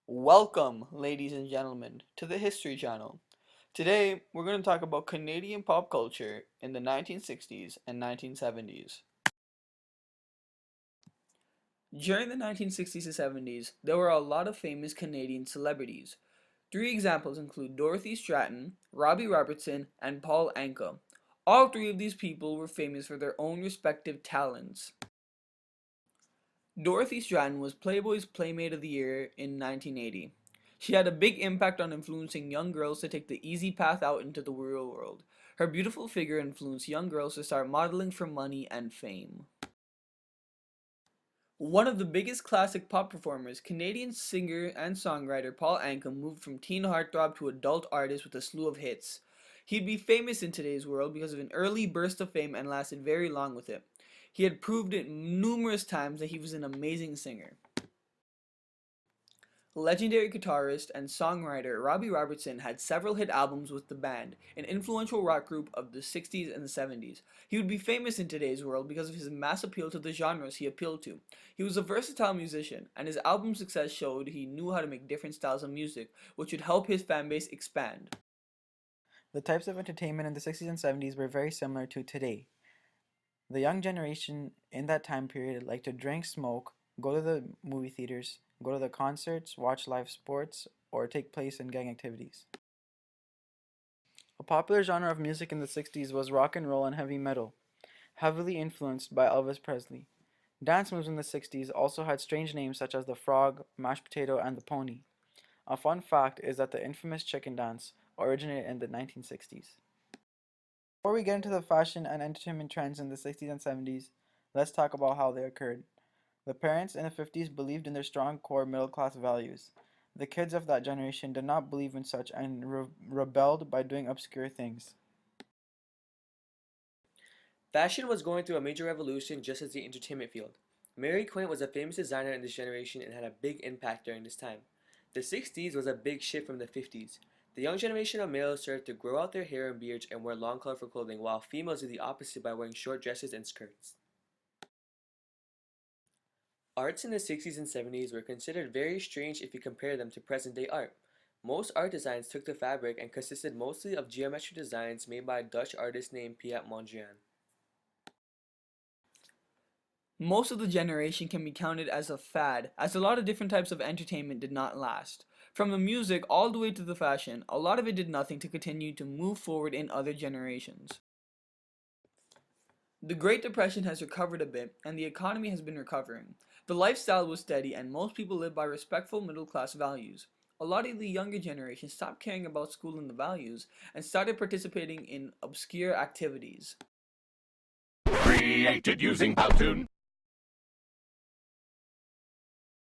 Welcome, ladies and gentlemen, to the History Channel. Today, we're going to talk about Canadian pop culture in the 1960s and 1970s. During the 1960s and 70s, there were a lot of famous Canadian celebrities. Three examples include Dorothy Stratton, Robbie Robertson, and Paul Anka. All three of these people were famous for their own respective talents. Dorothy Stratton was Playboy's Playmate of the Year in 1980. She had a big impact on influencing young girls to take the easy path out into the real world. Her beautiful figure influenced young girls to start modeling for money and fame. One of the biggest classic pop performers, Canadian singer and songwriter Paul Anka moved from teen heartthrob to adult artist with a slew of hits. He'd be famous in today's world because of an early burst of fame and lasted very long with it. He had proved it numerous times that he was an amazing singer. Legendary guitarist and songwriter Robbie Robertson had several hit albums with the band, an influential rock group of the 60s and 70s. He would be famous in today's world because of his mass appeal to the genres he appealed to. He was a versatile musician, and his album success showed he knew how to make different styles of music, which would help his fanbase expand. The types of entertainment in the 60s and 70s were very similar to today. The young generation in that time period liked to drink, smoke, go to the movie theaters, go to the concerts, watch live sports, or take place in gang activities. A popular genre of music in the 60s was rock and roll and heavy metal, heavily influenced by Elvis Presley. Dance moves in the 60s also had strange names such as the frog, mashed potato, and the pony. A fun fact is that the infamous chicken dance originated in the 1960s. Before we get into the fashion and entertainment trends in the 60s and 70s, let's talk about how they occurred. The parents in the 50s believed in their strong core middle class values. The kids of that generation did not believe in such and rebelled by doing obscure things. Fashion was going through a major revolution just as the entertainment field. Mary Quant was a famous designer in this generation and had a big impact during this time. The 60s was a big shift from the 50s. The young generation of males started to grow out their hair and beards and wear long colorful clothing, while females did the opposite by wearing short dresses and skirts. Arts in the 60s and 70s were considered very strange if you compare them to present-day art. Most art designs took to fabric and consisted mostly of geometric designs made by a Dutch artist named Piet Mondrian. Most of the generation can be counted as a fad, as a lot of different types of entertainment did not last. From the music all the way to the fashion, a lot of it did nothing to continue to move forward in other generations. The Great Depression has recovered a bit, and the economy has been recovering. The lifestyle was steady, and most people lived by respectful middle class values. A lot of the younger generation stopped caring about school and the values, and started participating in obscure activities. Created using Powtoon.